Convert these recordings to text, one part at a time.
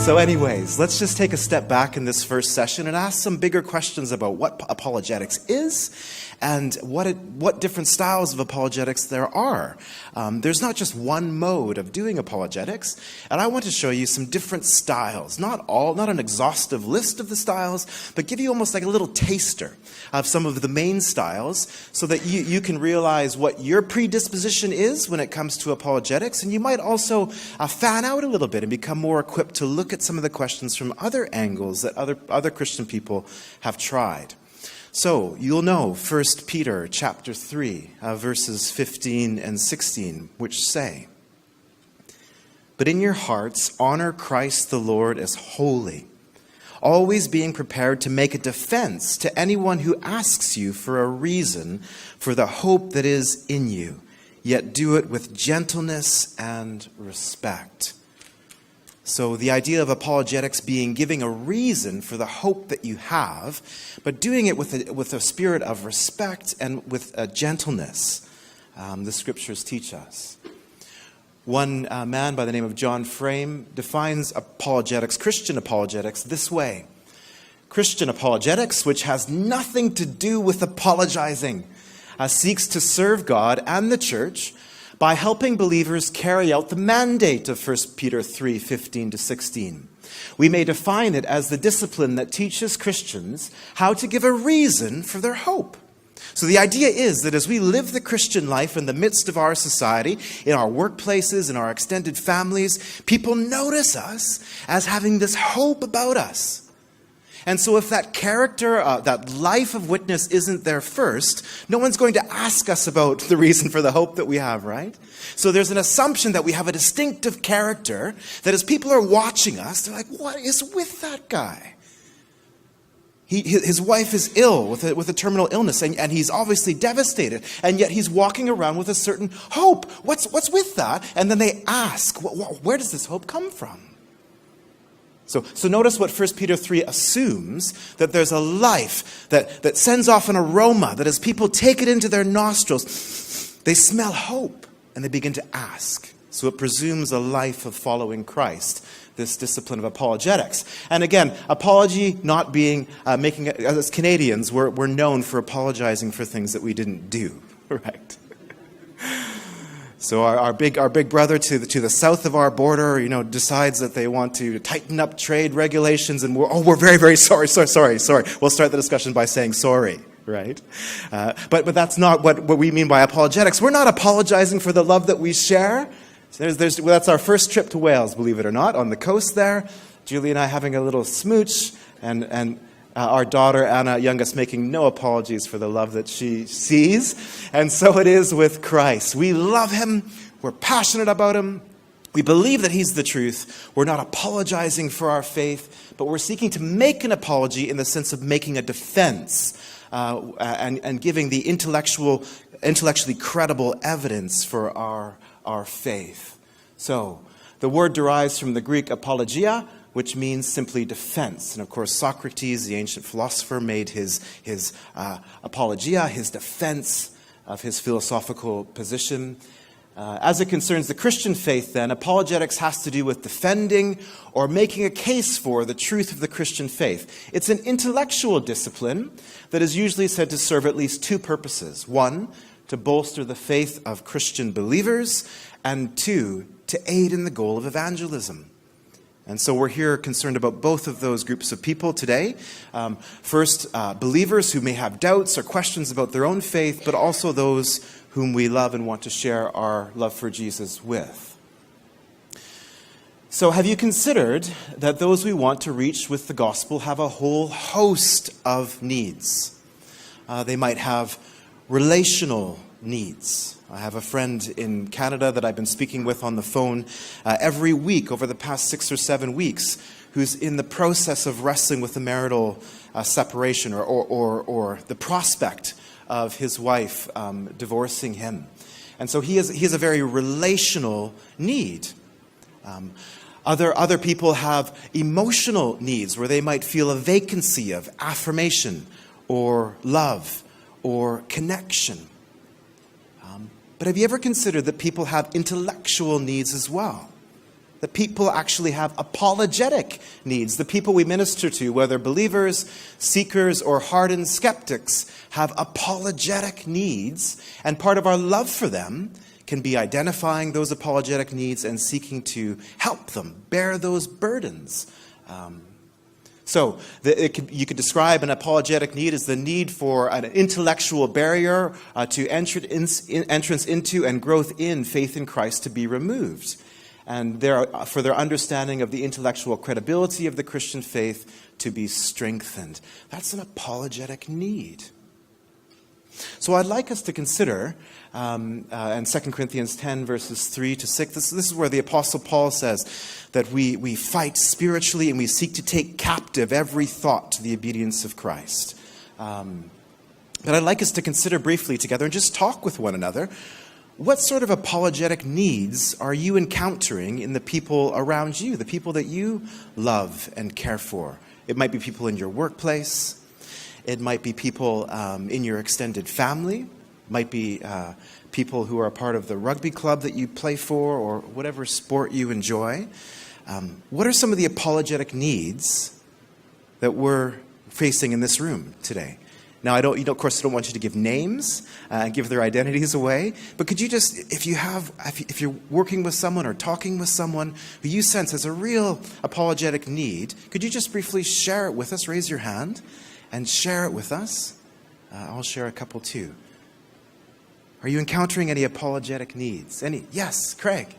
So anyways, let's just take a step back in this first session and ask some bigger questions about what apologetics is and what different styles of apologetics there are. There's not just one mode of doing apologetics, and I want to show you some different styles. Not an exhaustive list of the styles, but give you almost like a little taster of some of the main styles so that you can realize what your predisposition is when it comes to apologetics, and you might also fan out a little bit and become more equipped to look at some of the questions from other angles that other Christian people have tried. So, you'll know 1 Peter chapter 3, verses 15 and 16, which say, "But in your hearts honor Christ the Lord as holy, always being prepared to make a defense to anyone who asks you for a reason for the hope that is in you, yet do it with gentleness and respect." So the idea of apologetics being giving a reason for the hope that you have, but doing it with a spirit of respect and with a gentleness, the scriptures teach us. One man by the name of John Frame defines apologetics, Christian apologetics, this way. Christian apologetics, which has nothing to do with apologizing, seeks to serve God and the church by helping believers carry out the mandate of 1 Peter 3, 15 to 16. We may define it as the discipline that teaches Christians how to give a reason for their hope. So the idea is that as we live the Christian life in the midst of our society, in our workplaces, in our extended families, people notice us as having this hope about us. And so if that character, that life of witness isn't there first, no one's going to ask us about the reason for the hope that we have, right? So there's an assumption that we have a distinctive character that as people are watching us, they're like, what is with that guy? His wife is ill with a terminal illness, and he's obviously devastated, and yet he's walking around with a certain hope. What's with that? And then they ask, where does this hope come from? So notice what 1 Peter 3 assumes, that there's a life that sends off an aroma, that as people take it into their nostrils, they smell hope and they begin to ask. So it presumes a life of following Christ, this discipline of apologetics. And again, apology not being, as Canadians, we're known for apologizing for things that we didn't do, right? So our big brother to the south of our border, decides that they want to tighten up trade regulations, and we're very, very sorry. We'll start the discussion by saying sorry, right? But that's not what we mean by apologetics. We're not apologizing for the love that we share. So that's our first trip to Wales, believe it or not, on the coast there. Julie and I having a little smooch, and our daughter, Anna, youngest, making no apologies for the love that she sees. And so it is with Christ. We love him. We're passionate about him. We believe that he's the truth. We're not apologizing for our faith, but we're seeking to make an apology in the sense of making a defense and giving the intellectually credible evidence for our faith. So the word derives from the Greek apologia, which means simply defense. And of course, Socrates, the ancient philosopher, made his apologia, his defense of his philosophical position. As it concerns the Christian faith, then, apologetics has to do with defending or making a case for the truth of the Christian faith. It's an intellectual discipline that is usually said to serve at least two purposes. One, to bolster the faith of Christian believers, and two, to aid in the goal of evangelism. And so we're here concerned about both of those groups of people today. First, believers who may have doubts or questions about their own faith, but also those whom we love and want to share our love for Jesus with. So have you considered that those we want to reach with the gospel have a whole host of needs? They might have relational needs. I have a friend in Canada that I've been speaking with on the phone every week over the past 6 or 7 weeks, who's in the process of wrestling with the marital separation or the prospect of his wife divorcing him. And so he has a very relational need. Other people have emotional needs where they might feel a vacancy of affirmation or love or connection. But have you ever considered that people have intellectual needs as well? that people actually have apologetic needs. The people we minister to, whether believers, seekers, or hardened skeptics, have apologetic needs. And part of our love for them can be identifying those apologetic needs and seeking to help them bear those burdens. You could describe an apologetic need as the need for an intellectual barrier to entrance into and growth in faith in Christ to be removed, and for their understanding of the intellectual credibility of the Christian faith to be strengthened. That's an apologetic need. So I'd like us to consider, in 2 Corinthians 10, verses 3 to 6, this is where the Apostle Paul says that we fight spiritually and we seek to take captive every thought to the obedience of Christ. But I'd like us to consider briefly together and just talk with one another. What sort of apologetic needs are you encountering in the people around you, the people that you love and care for? It might be people in your workplace. It might be people in your extended family. It might be people who are a part of the rugby club that you play for or whatever sport you enjoy. What are some of the apologetic needs that we're facing in this room today? Now, of course, I don't want you to give names and give their identities away. But could you just, if you're working with someone or talking with someone who you sense has a real apologetic need, could you just briefly share it with us? Raise your hand and share it with us. I'll share a couple too. Are you encountering any apologetic needs? Any? Yes, Craig.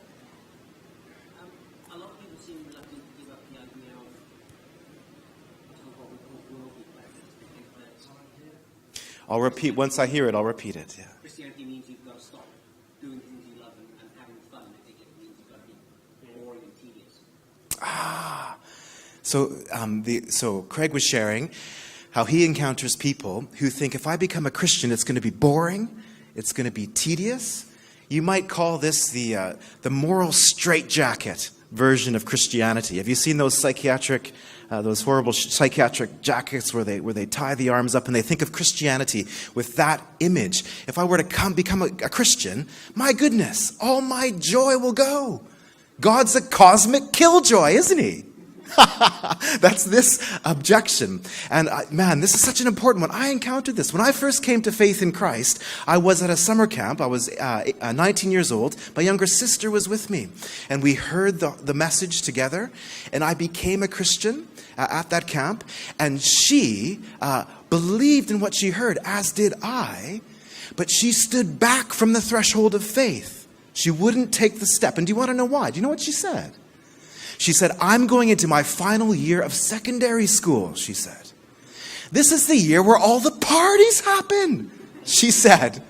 A lot of people seem reluctant to give up the idea of what we call worldly pleasures. I'll repeat. Once I hear it, I'll repeat it. Yeah. Christianity means you've got to stop doing things you love and having fun. I think it means you've got to be boring and tedious. So Craig was sharing how he encounters people who think if I become a Christian, it's going to be boring, it's going to be tedious. You might call this the moral straitjacket version of Christianity. Have you seen those those horrible psychiatric jackets where they tie the arms up and they think of Christianity with that image? If I were to become a Christian, my goodness, all my joy will go. God's a cosmic killjoy, isn't he? That's this objection. And this is such an important one. I encountered this. When I first came to faith in Christ, I was at a summer camp. I was 19 years old. My younger sister was with me. And we heard the message together. And I became a Christian at that camp. And she believed in what she heard, as did I. But she stood back from the threshold of faith. She wouldn't take the step. And do you want to know why? Do you know what she said? She said, I'm going into my final year of secondary school, she said. This is the year where all the parties happen, she said.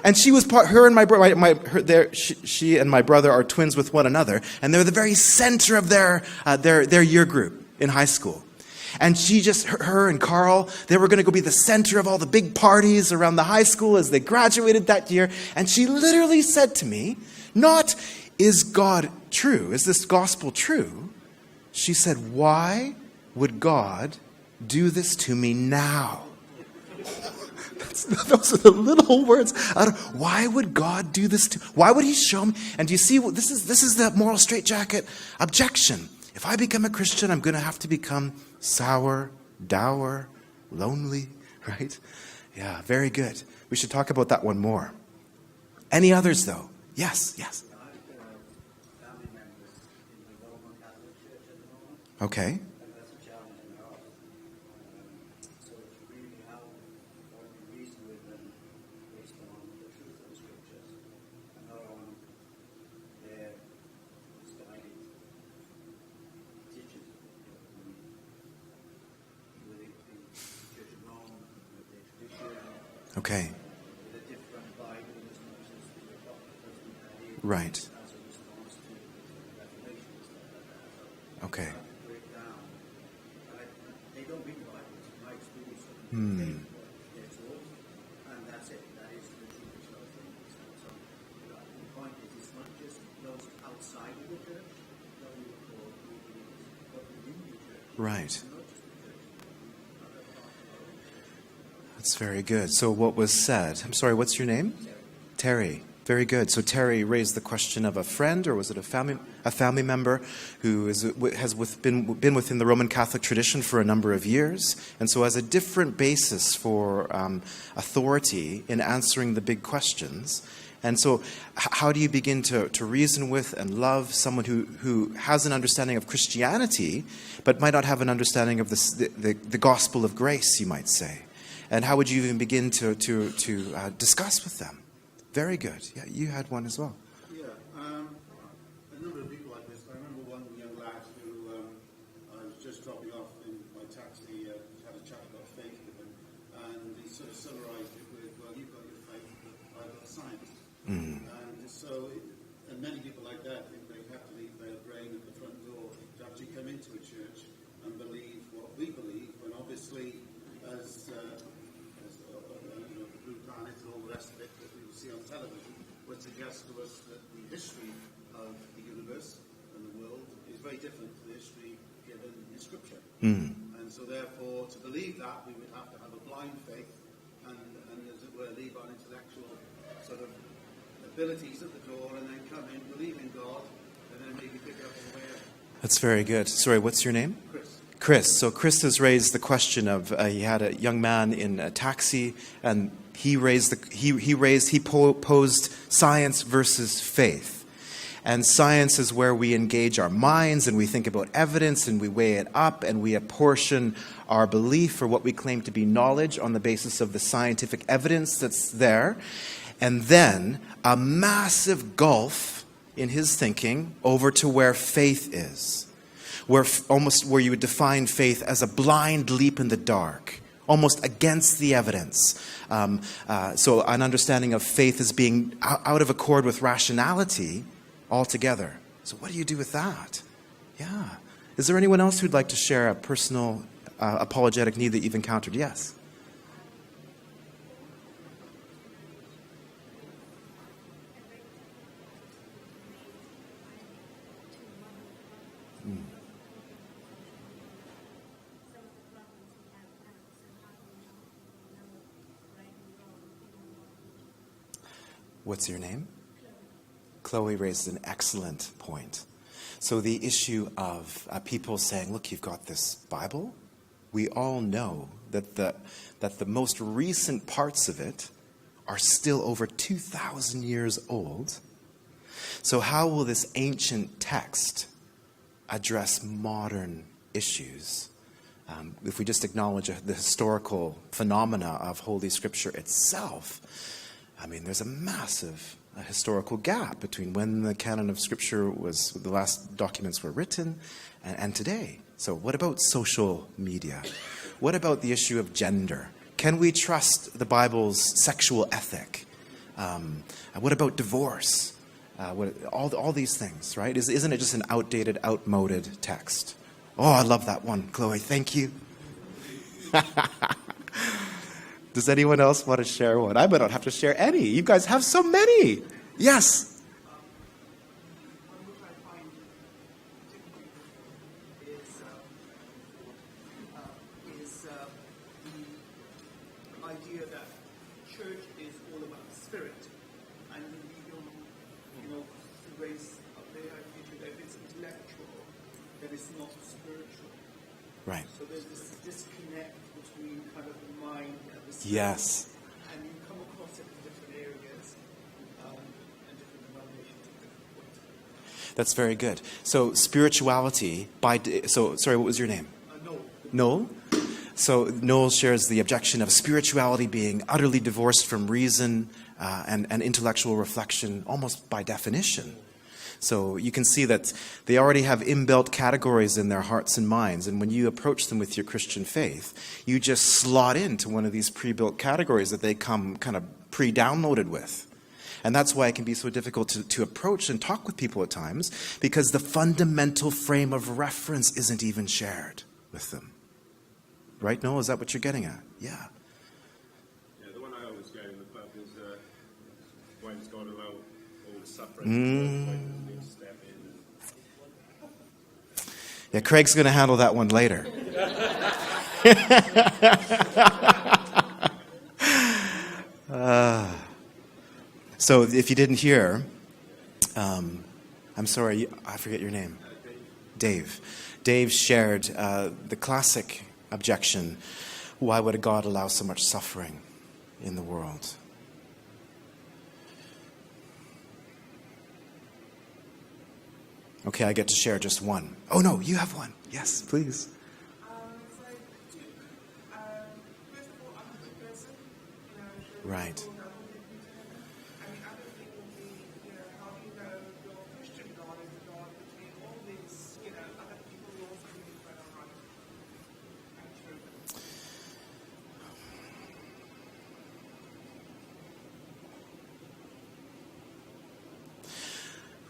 And she was her and my brother, she and my brother are twins with one another, and they're the very center of their year group in high school. And her and Carl, they were going to go be the center of all the big parties around the high school as they graduated that year. And she literally said to me, not, is God true? Is this gospel true? She said, why would God do this to me now? Those are the little words. Why would God do this why would he show me? And do you see, this is the moral straitjacket objection. If I become a Christian, I'm going to have to become sour, dour, lonely, right? Yeah, very good. We should talk about that one more. Any others, though? Yes. Okay. Okay. Right. Okay. Right. That's very good. So what was said? I'm sorry, what's your name? Terry. Very good. So Terry raised the question of a friend, or was it a family member who been within the Roman Catholic tradition for a number of years, and so has a different basis for authority in answering the big questions. And so how do you begin to reason with and love someone who has an understanding of Christianity, but might not have an understanding of the gospel of grace, you might say? And how would you even begin to discuss with them? Very good. Yeah, you had one as well. Yeah, a number of people like this. I remember one young lad who I was just dropping off in my taxi, had a chat about faith with him, and he sort of summarised it with, well, you've got your faith, but I've got science. And so, and many people like that think they have to leave their brain at the front door to actually come into a church and believe what we believe, when obviously, as the blue planet and all the rest of it that we will see on television would suggest to us that the history of the universe and the world is very different to the history given in Scripture. And so therefore, to believe that, we would have to have a blind faith and as it were, leave our intellectual sort of abilities at the door and then come in, believe in God, and then maybe pick up on the way out. That's very good. Sorry, what's your name? Chris. So Chris has raised the question of he had a young man in a taxi, and he posed science versus faith. And science is where we engage our minds and we think about evidence and we weigh it up and we apportion our belief or what we claim to be knowledge on the basis of the scientific evidence that's there. And then a massive gulf in his thinking over to where faith is. Where you would define faith as a blind leap in the dark, almost against the evidence. So an understanding of faith as being out of accord with rationality altogether. So what do you do with that? Yeah. Is there anyone else who'd like to share a personal apologetic need that you've encountered? Yes. What's your name? Chloe raised an excellent point. So the issue of people saying, look, you've got this Bible. We all know that the most recent parts of it are still over 2,000 years old. So how will this ancient text address modern issues? If we just acknowledge the historical phenomena of Holy Scripture itself, I mean, there's a massive historical gap between when the canon of Scripture was, the last documents were written, and today. So what about social media? What about the issue of gender? Can we trust the Bible's sexual ethic? What about divorce? All these things, right? Isn't it just an outdated, outmoded text? Oh, I love that one, Chloe. Thank you. Does anyone else want to share one? I might not have to share any. You guys have so many. Yes. One which I find difficult is the idea that church is all about spirit, and we don't, to raise up there, if it's intellectual, then it's not spiritual. Right. So there's this disconnect between kind of the mind and the spirit. Yes. And you come across it in different areas and different denominations at different points. That's very good. So spirituality, sorry, what was your name? Noel? So Noel shares the objection of spirituality being utterly divorced from reason and intellectual reflection almost by definition. So you can see that they already have inbuilt categories in their hearts and minds, and when you approach them with your Christian faith, you just slot into one of these pre-built categories that they come kind of pre-downloaded with. And that's why it can be so difficult to approach and talk with people at times, because the fundamental frame of reference isn't even shared with them. Right, Noel? Is that what you're getting at? Yeah. Yeah, the one I always go with that is when's God allow all suffering? When does he step in? Yeah, Craig's going to handle that one later. So if you didn't hear, I'm sorry, I forget your name. Dave. Dave shared the classic objection, why would a God allow so much suffering in the world? Okay, I get to share just one. Oh no, you have one. Yes, please. So I do. First of all, I'm a good person. Right. And the other thing would be, how do you know your Christian God is a God between all these, other people who also believe that are right and true?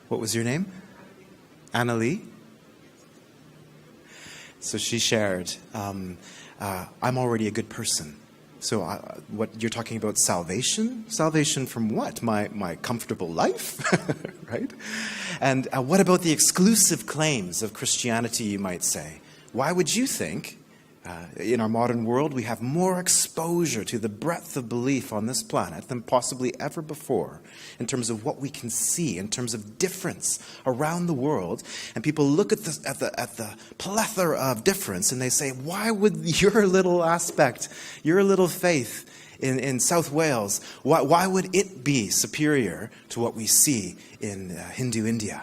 What was your name? Annalie. So she shared, I'm already a good person. So what you're talking about, salvation? Salvation from what? My comfortable life? Right? And what about the exclusive claims of Christianity, you might say? Why would you think, in our modern world, we have more exposure to the breadth of belief on this planet than possibly ever before, in terms of what we can see, in terms of difference around the world, and people look at the plethora of difference and they say, why would your little aspect, your little faith in South Wales, why would it be superior to what we see in Hindu India?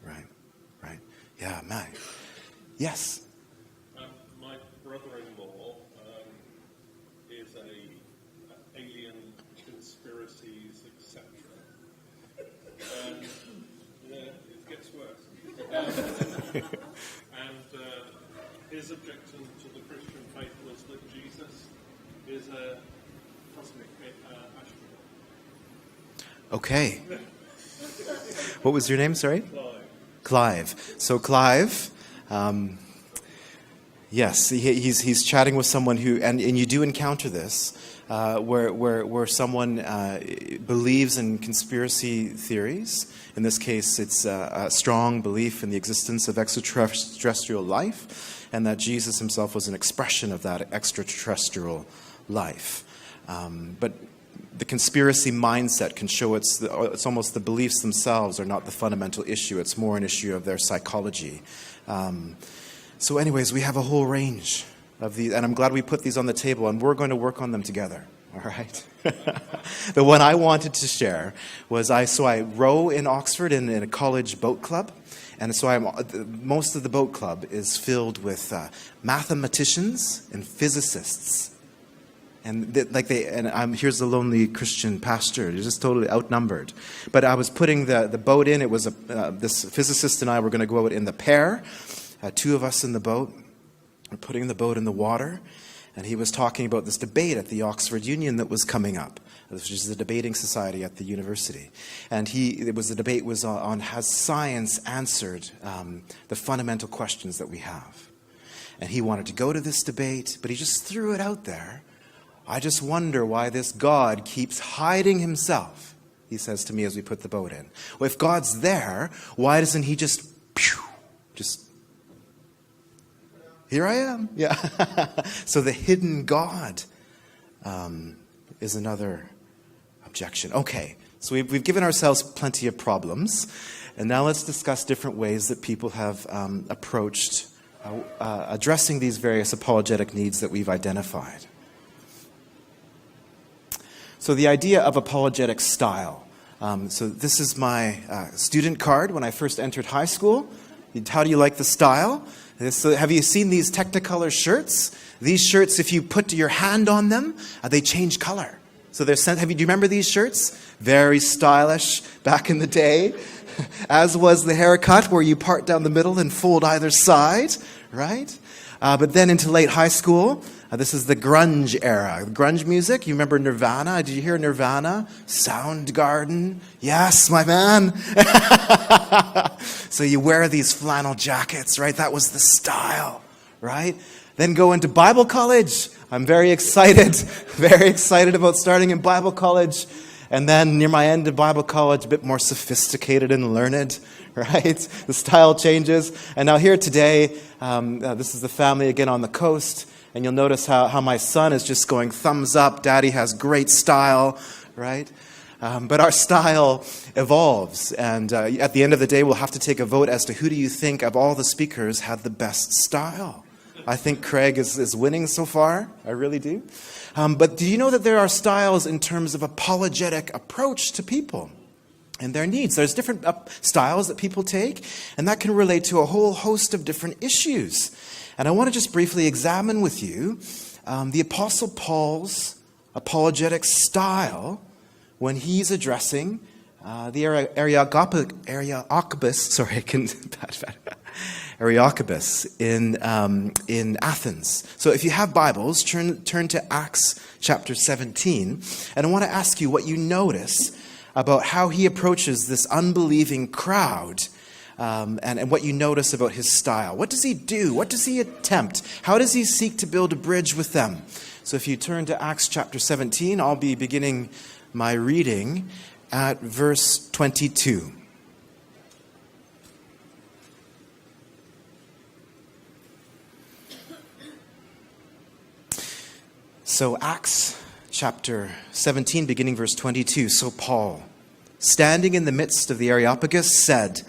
Right. Yeah, man. Yes. My brother-in-law is alien conspiracies, etc. It gets worse. And his objection to the Christian faith was that Jesus is a cosmic astronaut. Okay. What was your name, sorry? Clive. So Clive, yes, he's chatting with someone who, and you do encounter this, where someone believes in conspiracy theories. In this case, it's a strong belief in the existence of extraterrestrial life, and that Jesus himself was an expression of that extraterrestrial life. But the conspiracy mindset can show it's almost the beliefs themselves are not the fundamental issue. It's more an issue of their psychology. So anyways, we have a whole range of these, and I'm glad we put these on the table, and we're going to work on them together. All right? The one I wanted to share was I row in Oxford in a college boat club. And so most of the boat club is filled with mathematicians and physicists. And here's the lonely Christian pastor. You're just totally outnumbered. But I was putting the boat in. It was this physicist and I were going to go out in the pair. Two of us in the boat. We're putting the boat in the water. And he was talking about this debate at the Oxford Union that was coming up, which is the debating society at the university. And the debate was on has science answered the fundamental questions that we have? And he wanted to go to this debate, but he just threw it out there. I just wonder why this God keeps hiding himself, he says to me as we put the boat in. Well, if God's there, why doesn't he just here I am. Yeah. So the hidden God is another objection. Okay, so we've given ourselves plenty of problems, and now let's discuss different ways that people have approached addressing these various apologetic needs that we've identified. So the idea of apologetic style. So this is my student card when I first entered high school. How do you like the style? So have you seen these Technicolor shirts? These shirts, if you put your hand on them, they change color. So do you remember these shirts? Very stylish back in the day. As was the haircut where you part down the middle and fold either side, right? But then into late high school, this is the grunge era. Grunge music, you remember Nirvana? Did you hear Nirvana? Soundgarden? Yes, my man. So you wear these flannel jackets, right? That was the style, right? Then go into Bible college. I'm very excited about starting in Bible college. And then near my end of Bible college, a bit more sophisticated and learned, right? The style changes. And now here today, this is the family again on the coast. And you'll notice how my son is just going thumbs up. Daddy has great style, right? But our style evolves, and at the end of the day, we'll have to take a vote as to who do you think of all the speakers had the best style. I think Craig is winning so far. I really do. But do you know that there are styles in terms of apologetic approach to people and their needs? There's different styles that people take, and that can relate to a whole host of different issues. And I want to just briefly examine with you the Apostle Paul's apologetic style when he's addressing the Areopagus in Athens. So if you have Bibles, turn to Acts chapter 17, and I want to ask you what you notice about how he approaches this unbelieving crowd, and what you notice about his style. What does he do? What does he attempt? How does he seek to build a bridge with them? So if you turn to Acts chapter 17, I'll be beginning my reading at verse 22. So Acts chapter 17, beginning verse 22. So Paul, standing in the midst of the Areopagus, said,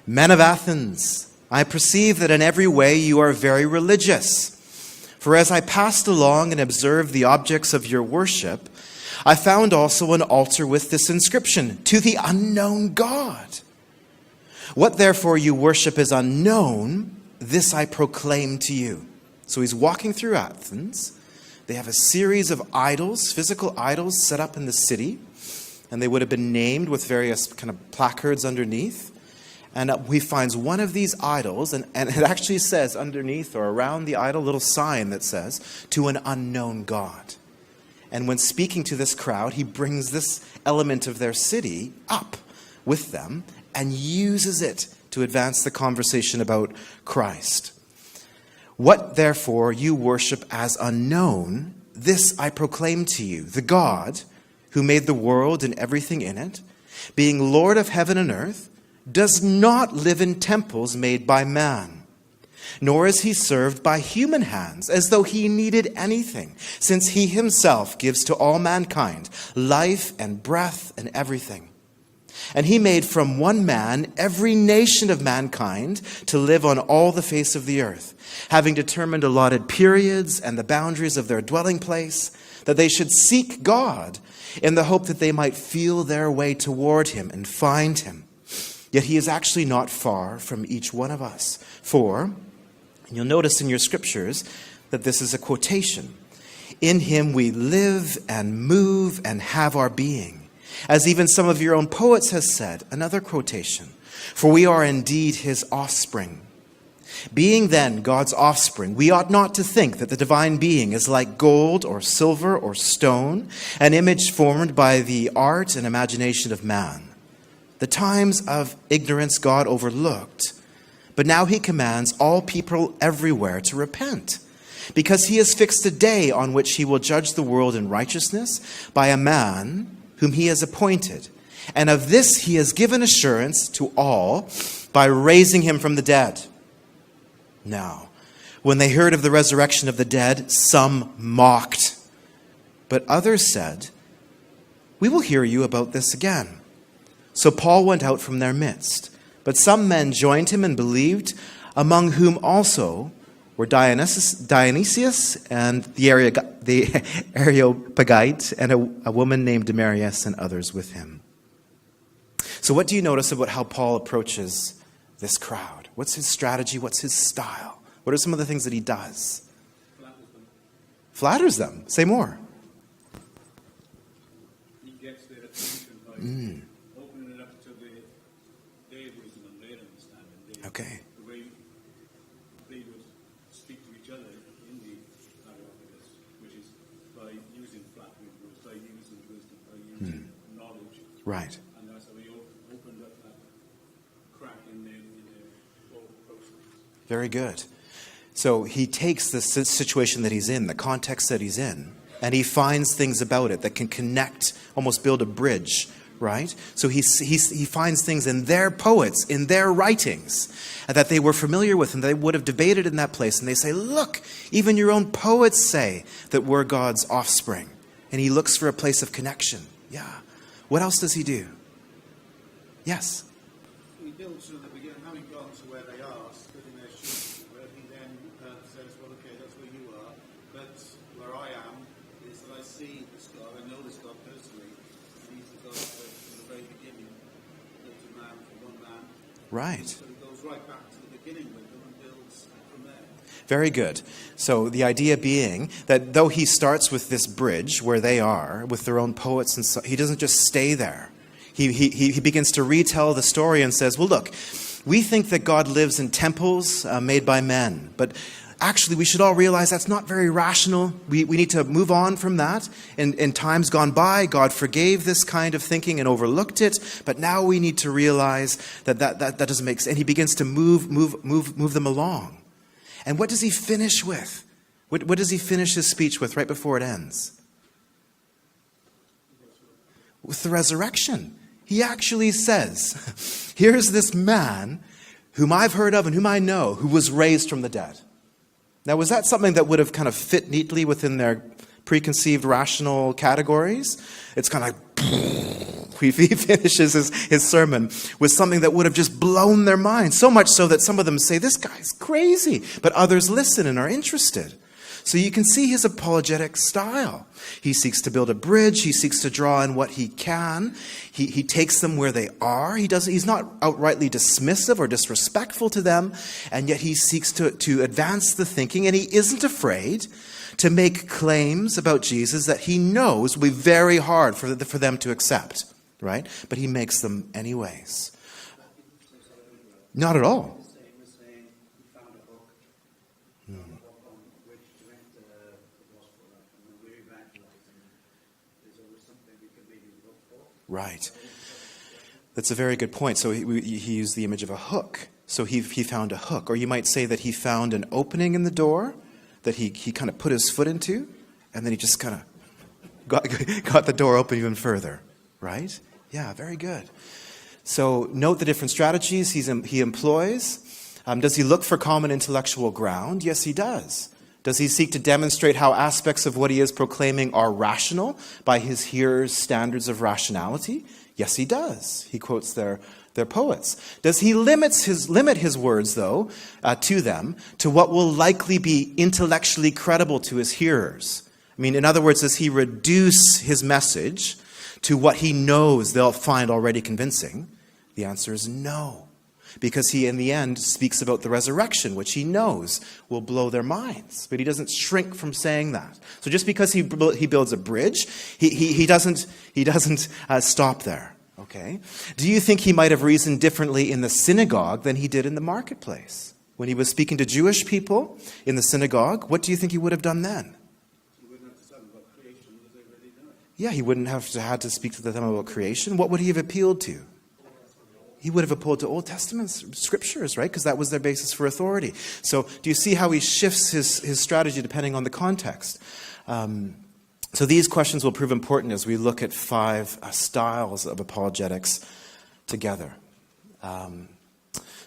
"Men of Athens, I perceive that in every way you are very religious. For as I passed along and observed the objects of your worship, I found also an altar with this inscription, 'To the unknown God.' What therefore you worship is unknown, this I proclaim to you." So he's walking through Athens. They have a series of idols, physical idols set up in the city, and they would have been named with various kind of placards underneath. And he finds one of these idols, and it actually says underneath or around the idol, a little sign that says, "To an unknown God." And when speaking to this crowd, he brings this element of their city up with them and uses it to advance the conversation about Christ. "What therefore you worship as unknown, this I proclaim to you, the God who made the world and everything in it, being Lord of heaven and earth, does not live in temples made by man, nor is he served by human hands as though he needed anything, since he himself gives to all mankind life and breath and everything. And he made from one man every nation of mankind to live on all the face of the earth, having determined allotted periods and the boundaries of their dwelling place, that they should seek God in the hope that they might feel their way toward him and find him. Yet he is actually not far from each one of us. For, and you'll notice in your scriptures that this is a quotation, in him we live and move and have our being. As even some of your own poets has said, another quotation, for we are indeed his offspring. Being then God's offspring, we ought not to think that the divine being is like gold or silver or stone, an image formed by the art and imagination of man. The times of ignorance God overlooked, but now he commands all people everywhere to repent, because he has fixed a day on which he will judge the world in righteousness by a man whom he has appointed. And of this he has given assurance to all by raising him from the dead. Now, when they heard of the resurrection of the dead, some mocked, but others said, "We will hear you about this again." So Paul went out from their midst. But some men joined him and believed, among whom also were Dionysius and the Areopagite, and a woman named Damaris, and others with him. So what do you notice about how Paul approaches this crowd? What's his strategy? What's his style? What are some of the things that he does? Flatters them. Say more. He gets their attention by opening it up to the wisdom and their understanding. Okay. The way they would speak to each other in the Areopagus, which is by using flattery, by using wisdom, by using knowledge. Right. And that's how he opened up that crack in their whole process. Very good. So he takes the situation that he's in, the context that he's in, and he finds things about it that can connect, almost build a bridge, right? So he finds things in their poets, in their writings, that they were familiar with and they would have debated in that place. And they say, look, even your own poets say that we're God's offspring. And he looks for a place of connection. Yeah. What else does he do? Yes? He builds from the beginning, having gone to where they are, stood in their shoes, where he then says, well, okay, that's where you are, but where I am is that I see this God, I know this God personally, and he's the God that from the very beginning built a man for one man. Right. So he goes right back to the beginning with them and builds from there. Very good. So the idea being that though he starts with this bridge where they are, with their own poets, and so, he doesn't just stay there. He begins to retell the story and says, well, look, we think that God lives in temples made by men, but actually we should all realize that's not very rational. We need to move on from that. In times gone by, God forgave this kind of thinking and overlooked it, but now we need to realize that doesn't make sense. And he begins to move them along. And what does he finish with? What does he finish his speech with right before it ends? With the resurrection. He actually says, here's this man whom I've heard of and whom I know, who was raised from the dead. Now, was that something that would have kind of fit neatly within their preconceived rational categories? It's kind of like, he finishes his sermon with something that would have just blown their minds, so much so that some of them say, this guy's crazy, but others listen and are interested. So you can see his apologetic style. He seeks to build a bridge. He seeks to draw in what he can. He takes them where they are. He's not outrightly dismissive or disrespectful to them, and yet he seeks to advance the thinking, and he isn't afraid to make claims about Jesus that he knows will be very hard for them to accept, right? But he makes them anyways. Not at all. Right. That's a very good point. So he used the image of a hook. So he found a hook. Or you might say that he found an opening in the door that he kind of put his foot into, and then he just kind of got the door open even further. Right? Yeah, very good. So note the different strategies he employs. Does he look for common intellectual ground? Yes, he does. Does he seek to demonstrate how aspects of what he is proclaiming are rational by his hearers' standards of rationality? Yes, he does. He quotes their poets. Does he limit his words, though, to them, to what will likely be intellectually credible to his hearers? I mean, in other words, does he reduce his message to what he knows they'll find already convincing? The answer is no. Because he, in the end, speaks about the resurrection, which he knows will blow their minds. But he doesn't shrink from saying that. So just because he builds a bridge, he doesn't stop there. Okay? Do you think he might have reasoned differently in the synagogue than he did in the marketplace? When he was speaking to Jewish people in the synagogue, what do you think he would have done then? He wouldn't have to tell them about creation because they already know it. Yeah, he wouldn't have had to speak to them about creation. What would he have appealed to? He would have appealed to Old Testament scriptures, right? Because that was their basis for authority. So do you see how he shifts his strategy depending on the context? So these questions will prove important as we look at 5 styles of apologetics together.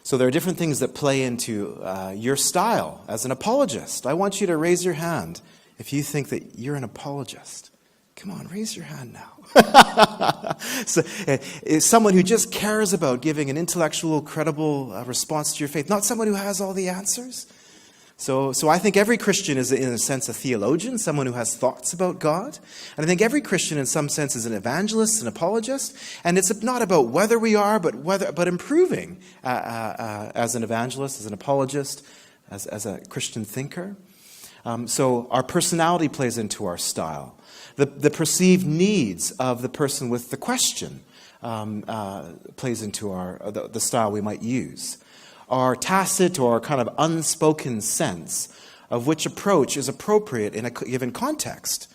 So there are different things that play into your style as an apologist. I want you to raise your hand if you think that you're an apologist. Come on, raise your hand now. So, someone who just cares about giving an intellectual, credible response to your faith, not someone who has all the answers. So I think every Christian is, in a sense, a theologian, someone who has thoughts about God. And I think every Christian, in some sense, is an evangelist, an apologist. And it's not about whether we are, but improving as an evangelist, as an apologist, as a Christian thinker. So our personality plays into our style. The perceived needs of the person with the question plays into the style we might use. Our tacit or kind of unspoken sense of which approach is appropriate in a given context.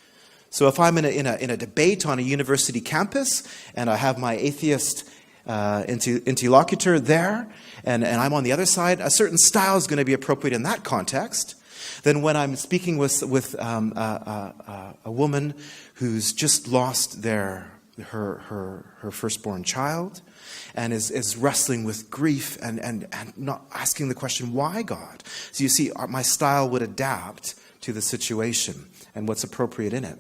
So if I'm in a debate on a university campus and I have my atheist interlocutor there and I'm on the other side, a certain style is going to be appropriate in that context. Then when I'm speaking with a woman who's just lost her firstborn child and is wrestling with grief and not asking the question, why God? So you see, my style would adapt to the situation and what's appropriate in it.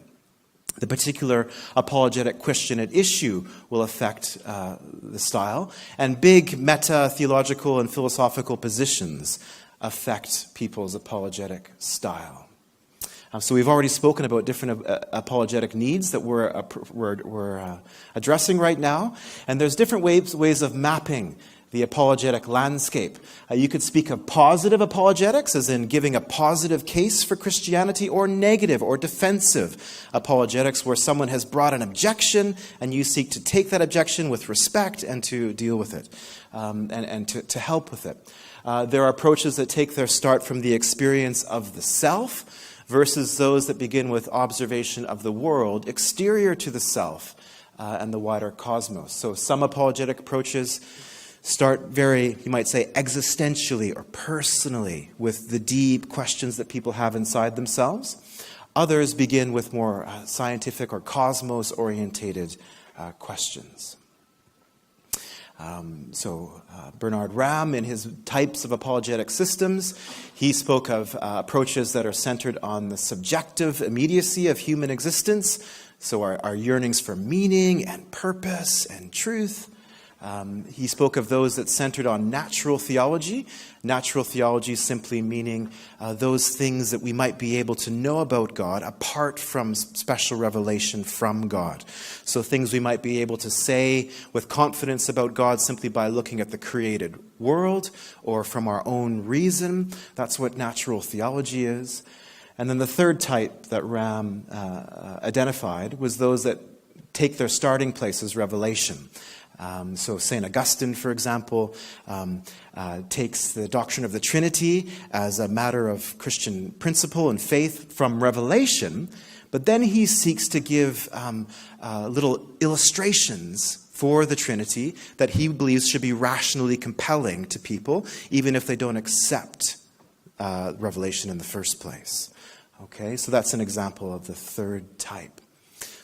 The particular apologetic question at issue will affect the style, and big meta-theological and philosophical positions affect people's apologetic style. So we've already spoken about different apologetic needs that we're addressing right now, and there's different ways of mapping the apologetic landscape. You could speak of positive apologetics, as in giving a positive case for Christianity, or negative or defensive apologetics, where someone has brought an objection and you seek to take that objection with respect and to deal with it, and to help with it. There are approaches that take their start from the experience of the self versus those that begin with observation of the world exterior to the self and the wider cosmos. So some apologetic approaches start very, you might say, existentially or personally with the deep questions that people have inside themselves. Others begin with more scientific or cosmos-orientated questions. Bernard Ramm, in his types of apologetic systems, he spoke of approaches that are centered on the subjective immediacy of human existence, so our yearnings for meaning and purpose and truth. He spoke of those that centered on natural theology. Natural theology simply meaning those things that we might be able to know about God apart from special revelation from God. So things we might be able to say with confidence about God simply by looking at the created world or from our own reason. That's what natural theology is. And then the third type that Ramm identified was those that take their starting place as revelation. So St. Augustine, for example, takes the doctrine of the Trinity as a matter of Christian principle and faith from revelation, but then he seeks to give little illustrations for the Trinity that he believes should be rationally compelling to people, even if they don't accept revelation in the first place. Okay, so that's an example of the third type.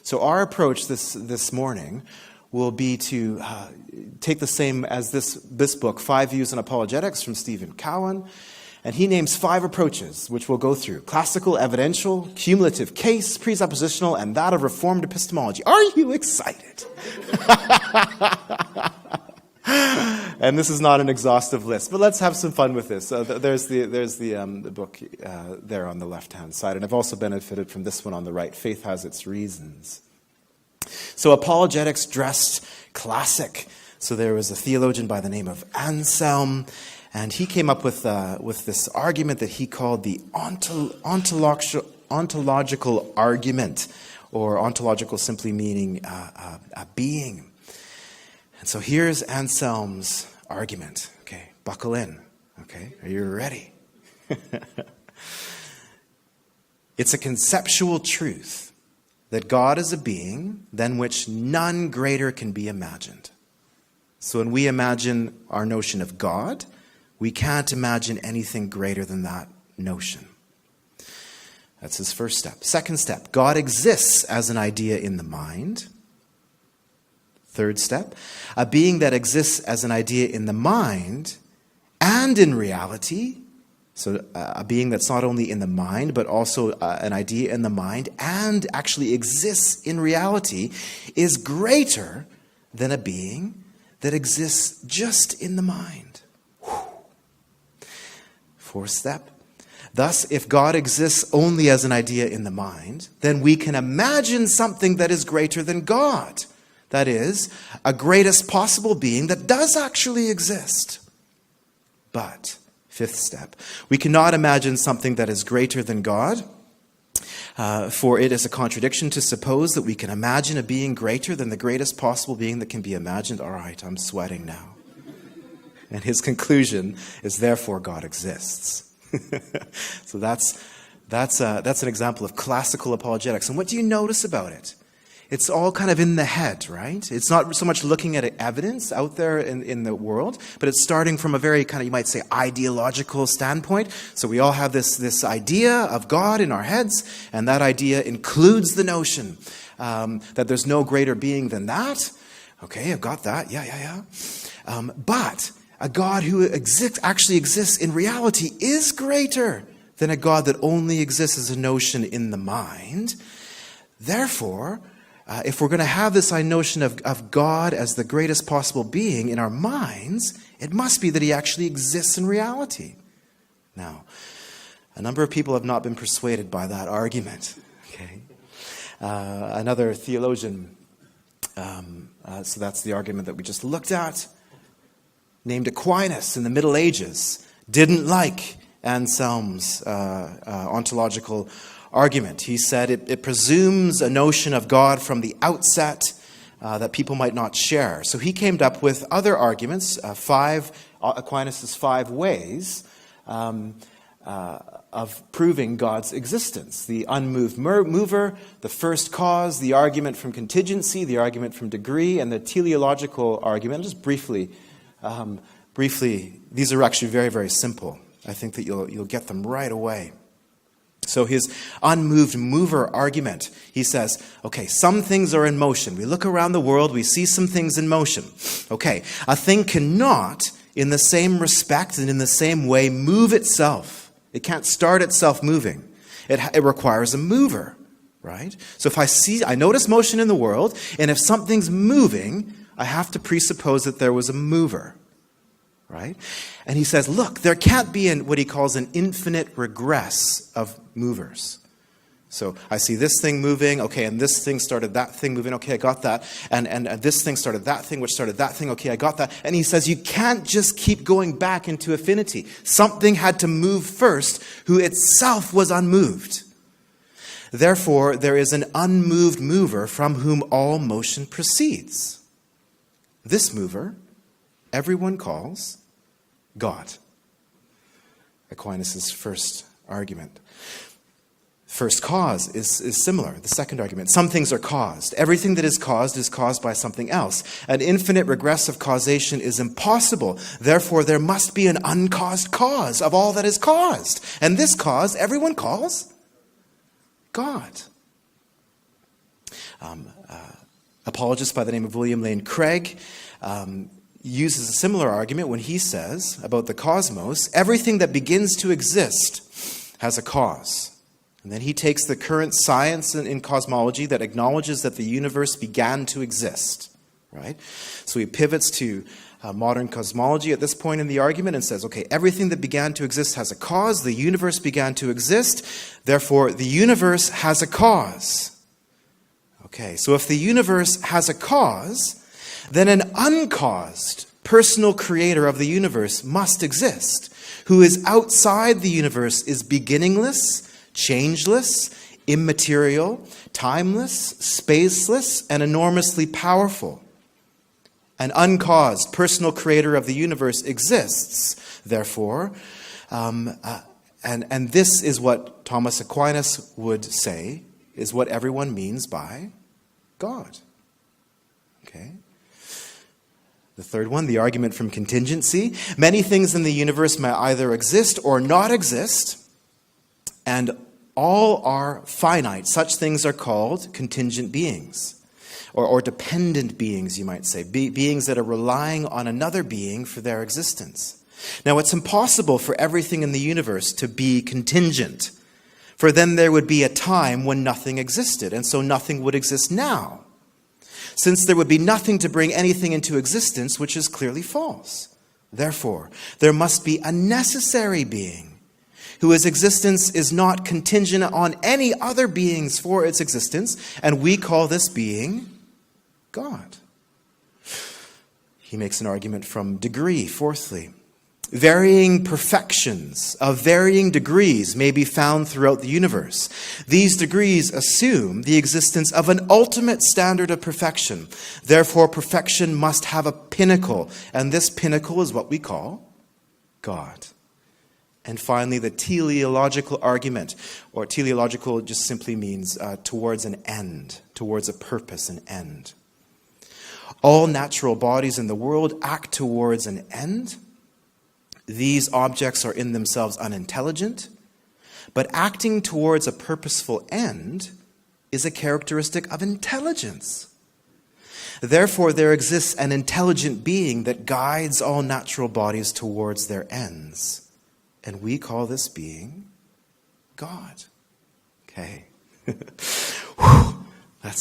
So our approach this morning will be to take the same as this book, 5 Views on Apologetics from Stephen Cowan. And he names 5 approaches, which we'll go through: classical, evidential, cumulative case, presuppositional, and that of Reformed epistemology. Are you excited? And this is not an exhaustive list, but let's have some fun with this. There's the book there on the left-hand side, and I've also benefited from this one on the right, Faith Has Its Reasons. So apologetics dressed classic. So there was a theologian by the name of Anselm, and he came up with this argument that he called the ontological argument, or ontological simply meaning a being. And so here's Anselm's argument. Okay, buckle in. Okay, are you ready? It's a conceptual truth that God is a being than which none greater can be imagined. So when we imagine our notion of God, we can't imagine anything greater than that notion. That's his first step. Second step, God exists as an idea in the mind. Third step, a being that exists as an idea in the mind and in reality. So a being that's not only in the mind, but also an idea in the mind and actually exists in reality, is greater than a being that exists just in the mind. Fourth step. Thus, if God exists only as an idea in the mind, then we can imagine something that is greater than God. That is, a greatest possible being that does actually exist. But fifth step, we cannot imagine something that is greater than God, for it is a contradiction to suppose that we can imagine a being greater than the greatest possible being that can be imagined. All right, I'm sweating now. And his conclusion is, therefore, God exists. So that's an example of classical apologetics. And what do you notice about it? It's all kind of in the head, right? It's not so much looking at evidence out there in the world, but it's starting from a very kind of, you might say, ideological standpoint. So we all have this idea of God in our heads, and that idea includes the notion that there's no greater being than that. Okay, I've got that. Yeah. But a God who actually exists in reality is greater than a God that only exists as a notion in the mind. Therefore, if we're going to have this notion of God as the greatest possible being in our minds, it must be that he actually exists in reality. Now, a number of people have not been persuaded by that argument. Okay, another theologian, so that's the argument that we just looked at, named Aquinas in the Middle Ages, didn't like Anselm's ontological argument. He said it presumes a notion of God from the outset that people might not share. So he came up with other arguments, Aquinas' 5 ways of proving God's existence. The unmoved mover, the first cause, the argument from contingency, the argument from degree, and the teleological argument. Just briefly, these are actually very, very simple. I think that you'll get them right away. So his unmoved mover argument, he says, okay, some things are in motion. We look around the world, we see some things in motion. Okay, a thing cannot, in the same respect and in the same way, move itself. It can't start itself moving. It requires a mover, right? So if I notice motion in the world, and if something's moving, I have to presuppose that there was a mover. Right? And he says, look, there can't be what he calls an infinite regress of movers. So I see this thing moving, okay, and this thing started that thing moving, okay, I got that. And this thing started that thing, which started that thing, okay, I got that. And he says, you can't just keep going back into affinity. Something had to move first, who itself was unmoved. Therefore, there is an unmoved mover from whom all motion proceeds. This mover, everyone calls God. Aquinas' first argument. First cause is similar. The second argument. Some things are caused. Everything that is caused by something else. An infinite regressive causation is impossible. Therefore, there must be an uncaused cause of all that is caused. And this cause, everyone calls God. Apologist by the name of William Lane Craig uses a similar argument when he says about the cosmos, everything that begins to exist has a cause. And then he takes the current science in cosmology that acknowledges that the universe began to exist, right? So he pivots to modern cosmology at this point in the argument and says, okay, everything that began to exist has a cause. The universe began to exist. Therefore, the universe has a cause. Okay, so if the universe has a cause, then an uncaused personal creator of the universe must exist, who is outside the universe, is beginningless, changeless, immaterial, timeless, spaceless, and enormously powerful. An uncaused personal creator of the universe exists, therefore, and this is what Thomas Aquinas would say is what everyone means by God. Okay? The third one, the argument from contingency. Many things in the universe may either exist or not exist, and all are finite. Such things are called contingent beings, or dependent beings, you might say, beings that are relying on another being for their existence. Now, it's impossible for everything in the universe to be contingent, for then there would be a time when nothing existed, and so nothing would exist now, since there would be nothing to bring anything into existence, which is clearly false. Therefore, there must be a necessary being, whose existence is not contingent on any other beings for its existence, and we call this being God. He makes an argument from degree, fourthly. Varying perfections of varying degrees may be found throughout the universe. These degrees assume the existence of an ultimate standard of perfection. Therefore, perfection must have a pinnacle, and this pinnacle is what we call God. And finally, the teleological argument, or teleological just simply means towards an end, towards a purpose, an end. All natural bodies in the world act towards an end. These objects are in themselves unintelligent, but acting towards a purposeful end is a characteristic of intelligence. Therefore, there exists an intelligent being that guides all natural bodies towards their ends, and we call this being God. Okay. I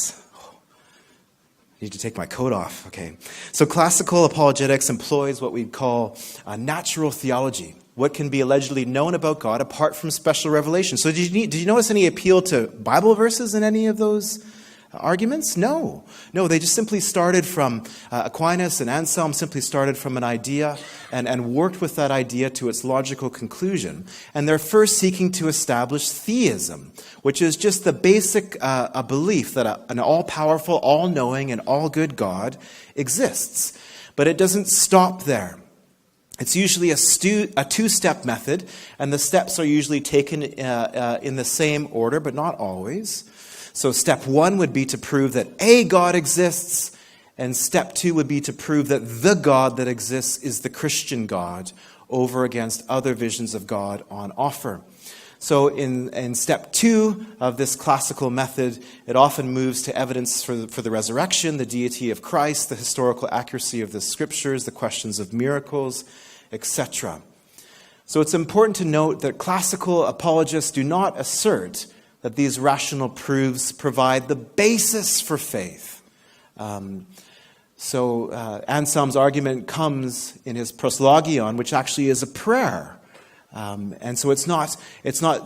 need to take my coat off. Okay. So classical apologetics employs what we'd call natural theology. What can be allegedly known about God apart from special revelation. So did you notice any appeal to Bible verses in any of those arguments? No, they just simply started from, Aquinas and Anselm simply started from an idea and worked with that idea to its logical conclusion. And they're first seeking to establish theism, which is just the basic a belief that an all-powerful, all-knowing, and all-good God exists. But it doesn't stop there. It's usually a two-step method, and the steps are usually taken in the same order, but not always. So step 1 would be to prove that a God exists, and step 2 would be to prove that the God that exists is the Christian God over against other visions of God on offer. So in step 2 of this classical method, it often moves to evidence for the resurrection, the deity of Christ, the historical accuracy of the scriptures, the questions of miracles, etc. So it's important to note that classical apologists do not assert that these rational proofs provide the basis for faith. Anselm's argument comes in his proslogion, which actually is a prayer. And so it's not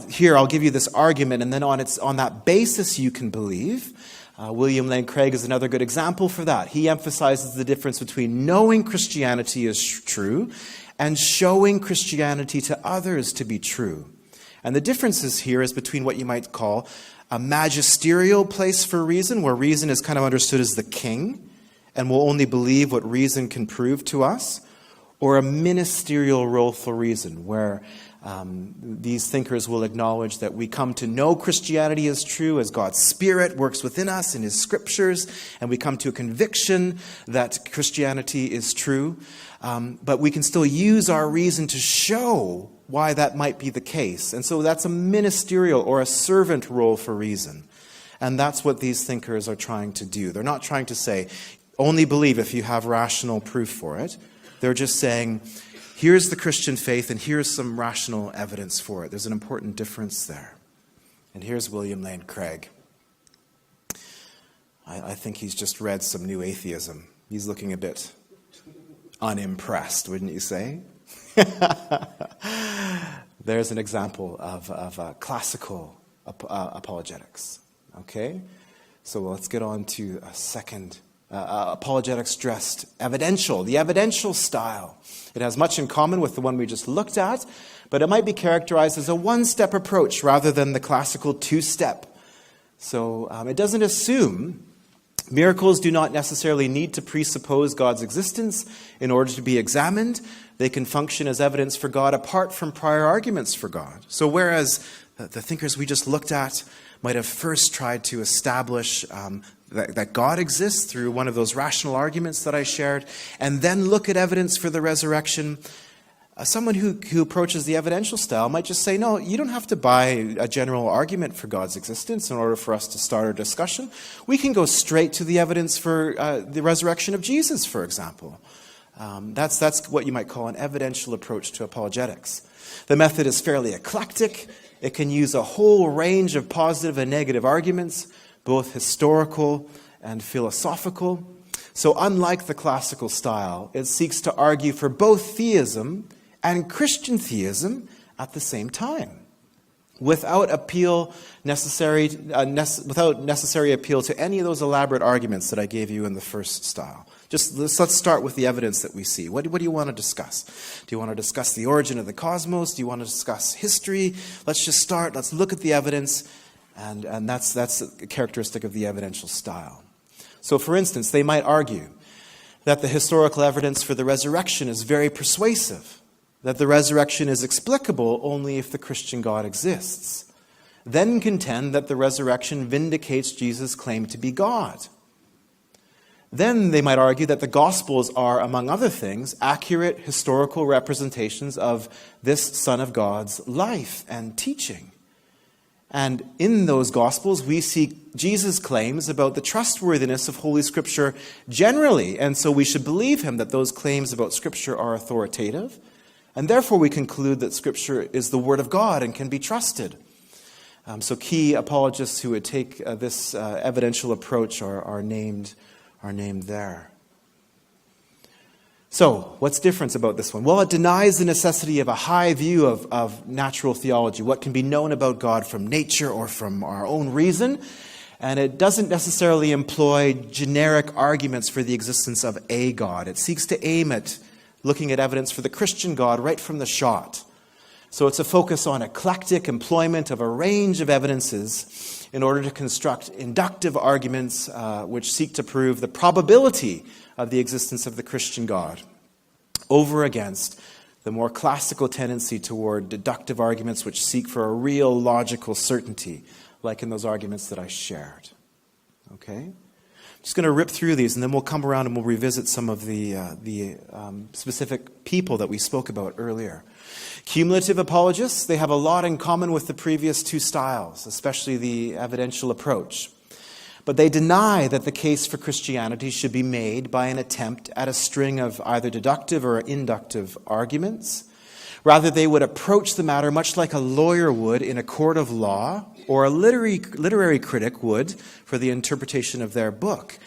here, I'll give you this argument, and then on that basis you can believe. William Lane Craig is another good example for that. He emphasizes the difference between knowing Christianity is true and showing Christianity to others to be true. And the differences here is between what you might call a magisterial place for reason, where reason is kind of understood as the king, and will only believe what reason can prove to us, or a ministerial role for reason, where these thinkers will acknowledge that we come to know Christianity as true as God's Spirit works within us in His Scriptures, and we come to a conviction that Christianity is true, but we can still use our reason to show why that might be the case. And so that's a ministerial or a servant role for reason. And that's what these thinkers are trying to do. They're not trying to say, only believe if you have rational proof for it. They're just saying, here's the Christian faith and here's some rational evidence for it. There's an important difference there. And here's William Lane Craig. I think he's just read some new atheism. He's looking a bit unimpressed, wouldn't you say? There's an example of classical apologetics. Okay? So let's get on to a second. Apologetics dressed evidential, the evidential style. It has much in common with the one we just looked at, but it might be characterized as a one-step approach rather than the classical two-step. So it doesn't assume miracles do not necessarily need to presuppose God's existence in order to be examined. They can function as evidence for God apart from prior arguments for God. So whereas the thinkers we just looked at might have first tried to establish that God exists through one of those rational arguments that I shared, and then look at evidence for the resurrection, someone who approaches the evidential style might just say, no, you don't have to buy a general argument for God's existence in order for us to start our discussion. We can go straight to the evidence for the resurrection of Jesus, for example. That's what you might call an evidential approach to apologetics. The method is fairly eclectic. It can use a whole range of positive and negative arguments, both historical and philosophical. So unlike the classical style, it seeks to argue for both theism and Christian theism at the same time, without necessary appeal to any of those elaborate arguments that I gave you in the first style. Let's start with the evidence that we see. What do you want to discuss? Do you want to discuss the origin of the cosmos? Do you want to discuss history? Let's just start. Let's look at the evidence. And that's a characteristic of the evidential style. So, for instance, they might argue that the historical evidence for the resurrection is very persuasive, that the resurrection is explicable only if the Christian God exists. Then contend that the resurrection vindicates Jesus' claim to be God. Then they might argue that the Gospels are, among other things, accurate historical representations of this Son of God's life and teaching. And in those Gospels, we see Jesus' claims about the trustworthiness of Holy Scripture generally. And so we should believe him that those claims about Scripture are authoritative. And therefore we conclude that Scripture is the Word of God and can be trusted. So key apologists who would take this evidential approach are named there. So, what's different about this one? Well, it denies the necessity of a high view of natural theology, what can be known about God from nature or from our own reason. And it doesn't necessarily employ generic arguments for the existence of a God. It seeks to aim at looking at evidence for the Christian God right from the shot. So it's a focus on eclectic employment of a range of evidences in order to construct inductive arguments which seek to prove the probability of the existence of the Christian God over against the more classical tendency toward deductive arguments which seek for a real logical certainty, like in those arguments that I shared. Okay? I'm just going to rip through these, and then we'll come around and we'll revisit some of the specific people that we spoke about earlier. Cumulative apologists, they have a lot in common with the previous two styles, especially the evidential approach. But they deny that the case for Christianity should be made by an attempt at a string of either deductive or inductive arguments. Rather, they would approach the matter much like a lawyer would in a court of law, or a literary critic would for the interpretation of their book.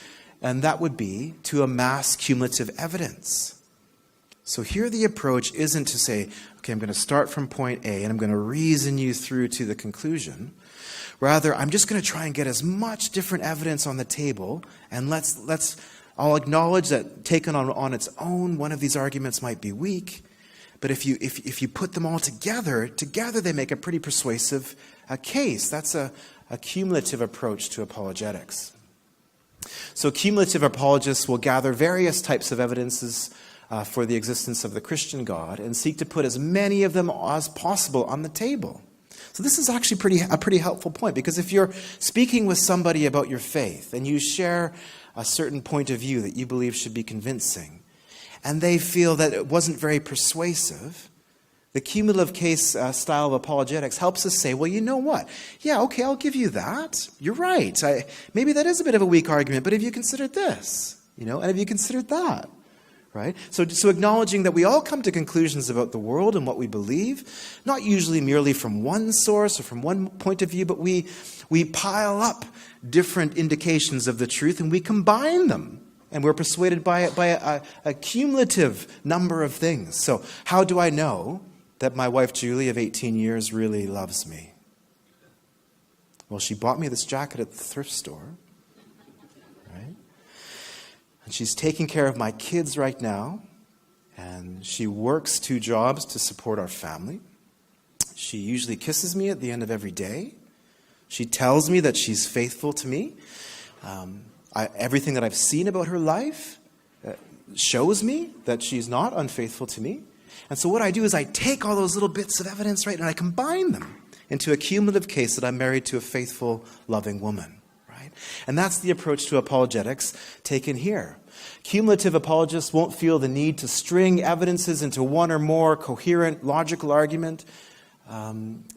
And that would be to amass cumulative evidence. So here the approach isn't to say, okay, I'm going to start from point A and I'm going to reason you through to the conclusion. Rather, I'm just going to try and get as much different evidence on the table, and I'll acknowledge that taken on its own, one of these arguments might be weak. But if you put them all together they make a pretty persuasive case. That's a cumulative approach to apologetics. So cumulative apologists will gather various types of evidences for the existence of the Christian God and seek to put as many of them as possible on the table. So this is actually a pretty helpful point, because if you're speaking with somebody about your faith and you share a certain point of view that you believe should be convincing, and they feel that it wasn't very persuasive, the cumulative case style of apologetics helps us say, well, you know what? Yeah, okay, I'll give you that. You're right. Maybe that is a bit of a weak argument, but have you considered this? And have you considered that? Right? So acknowledging that we all come to conclusions about the world and what we believe, not usually merely from one source or from one point of view, but we pile up different indications of the truth and we combine them. And we're persuaded by a cumulative number of things. So how do I know that my wife Julie of 18 years really loves me? Well, she bought me this jacket at the thrift store. Right? And she's taking care of my kids right now. And she works 2 jobs to support our family. She usually kisses me at the end of every day. She tells me that she's faithful to me. Everything that I've seen about her life shows me that she's not unfaithful to me. And so what I do is I take all those little bits of evidence, right, and I combine them into a cumulative case that I'm married to a faithful, loving woman. And that's the approach to apologetics taken here. Cumulative apologists won't feel the need to string evidences into one or more coherent, logical argument.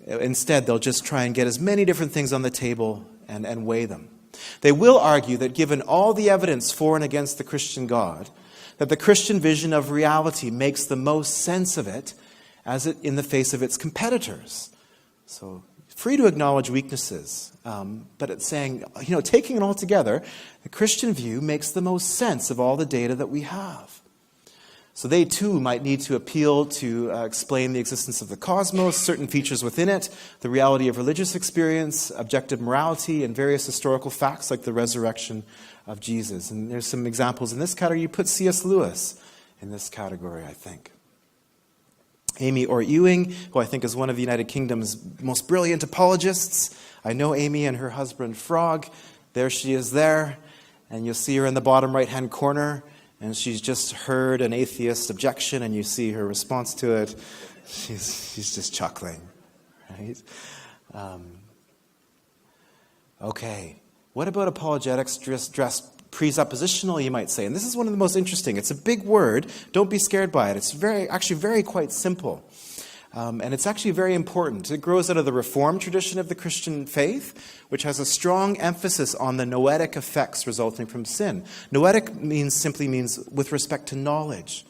Instead, they'll just try and get as many different things on the table and weigh them. They will argue that given all the evidence for and against the Christian God, that the Christian vision of reality makes the most sense of it in the face of its competitors. So, free to acknowledge weaknesses, but it's saying, taking it all together, the Christian view makes the most sense of all the data that we have. So they too might need to appeal to explain the existence of the cosmos, certain features within it, the reality of religious experience, objective morality, and various historical facts like the resurrection of Jesus. And there's some examples in this category. You put C.S. Lewis in this category, I think. Amy Orr Ewing, who I think is one of the United Kingdom's most brilliant apologists. I know Amy and her husband Frog. There she is there. And you'll see her in the bottom right-hand corner. And she's just heard an atheist objection, and you see her response to it. She's just chuckling. Right? Okay. What about apologetics dressed presuppositional, you might say? And this is one of the most interesting. It's a big word. Don't be scared by it. It's very quite simple. And it's actually very important. It grows out of the Reformed tradition of the Christian faith, which has a strong emphasis on the noetic effects resulting from sin. Noetic simply means with respect to knowledge.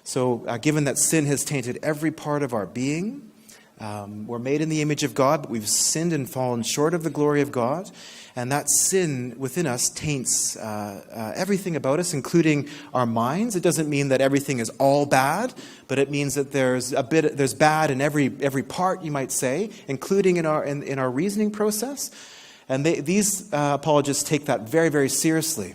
So given that sin has tainted every part of our being, We're made in the image of God, but we've sinned and fallen short of the glory of God. And that sin within us taints everything about us, including our minds. It doesn't mean that everything is all bad, but it means that there's bad in every part, you might say, including in our reasoning process. And these apologists take that very, very seriously.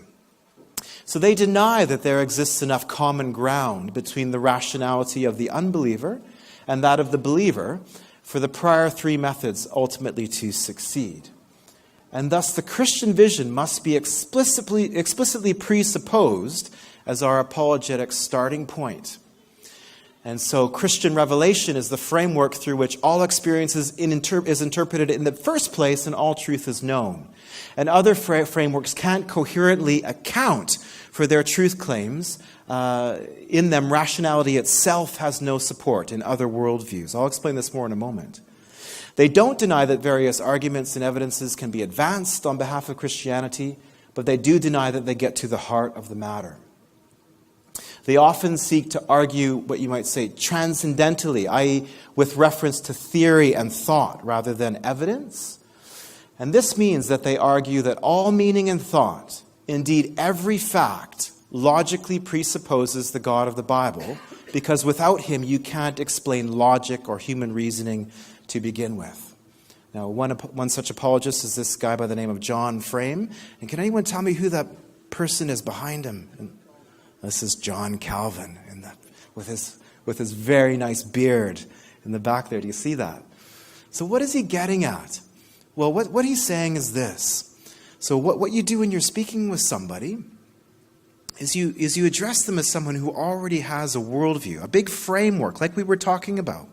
So they deny that there exists enough common ground between the rationality of the unbeliever and that of the believer for the prior three methods ultimately to succeed. And thus the Christian vision must be explicitly presupposed as our apologetic starting point. And so Christian revelation is the framework through which all experience is interpreted in the first place and all truth is known. And other frameworks can't coherently account for their truth claims. In them, rationality itself has no support in other worldviews. I'll explain this more in a moment. They don't deny that various arguments and evidences can be advanced on behalf of Christianity, but they do deny that they get to the heart of the matter. They often seek to argue what you might say transcendentally, i.e. with reference to theory and thought rather than evidence. And this means that they argue that all meaning and thought, indeed every fact, logically presupposes the God of the Bible, because without him you can't explain logic or human reasoning to begin with. Now, one such apologist is this guy by the name of John Frame. And can anyone tell me who that person is behind him? And this is John Calvin with his very nice beard in the back there. Do you see that? So what is he getting at? Well, what he's saying is this. So what you do when you're speaking with somebody is you address them as someone who already has a worldview, a big framework like we were talking about.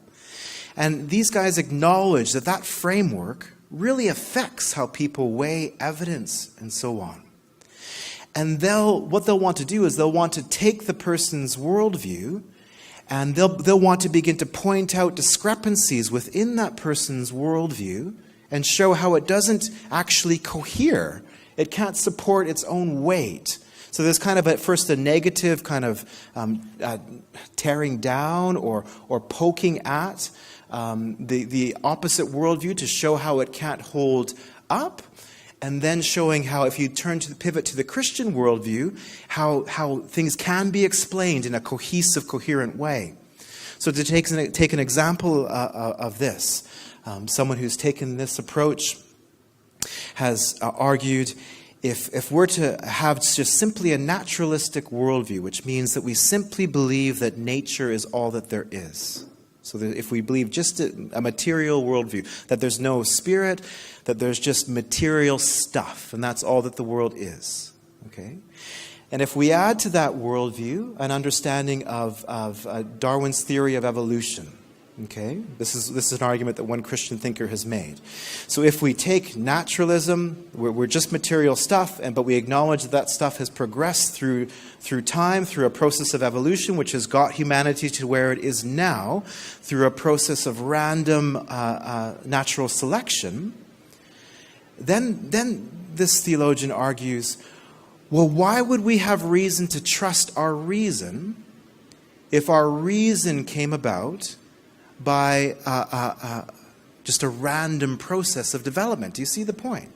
And these guys acknowledge that framework really affects how people weigh evidence and so on. And what they'll want to do is they'll want to take the person's worldview and they'll want to begin to point out discrepancies within that person's worldview and show how it doesn't actually cohere. It can't support its own weight. So there's kind of at first a negative kind of tearing down or poking at the opposite worldview to show how it can't hold up, and then showing how if you pivot to the Christian worldview, how things can be explained in a cohesive, coherent way. So to take an example of this, someone who's taken this approach has argued if we're to have just simply a naturalistic worldview, which means that we simply believe that nature is all that there is. So that if we believe just a material worldview, that there's no spirit, that there's just material stuff, and that's all that the world is. Okay? And if we add to that worldview an understanding of Darwin's theory of evolution, okay, this is an argument that one Christian thinker has made. So if we take naturalism, we're just material stuff, but we acknowledge that stuff has progressed through time, through a process of evolution, which has got humanity to where it is now, through a process of random natural selection, then this theologian argues, well, why would we have reason to trust our reason if our reason came about by just a random process of development? Do you see the point?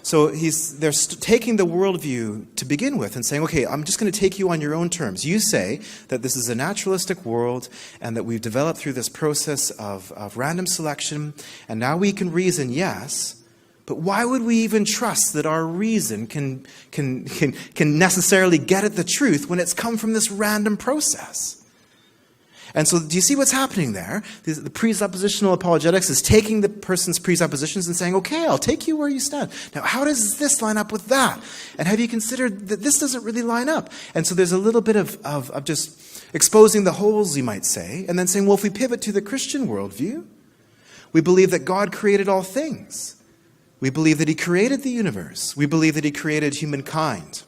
So they're taking the worldview to begin with and saying, okay, I'm just going to take you on your own terms. You say that this is a naturalistic world and that we've developed through this process of random selection, and now we can reason, yes, but why would we even trust that our reason can necessarily get at the truth when it's come from this random process? And so do you see what's happening there? The presuppositional apologetics is taking the person's presuppositions and saying, okay, I'll take you where you stand. Now, how does this line up with that? And have you considered that this doesn't really line up? And so there's a little bit of just exposing the holes, you might say, and then saying, well, if we pivot to the Christian worldview, we believe that God created all things. We believe that he created the universe. We believe that he created humankind.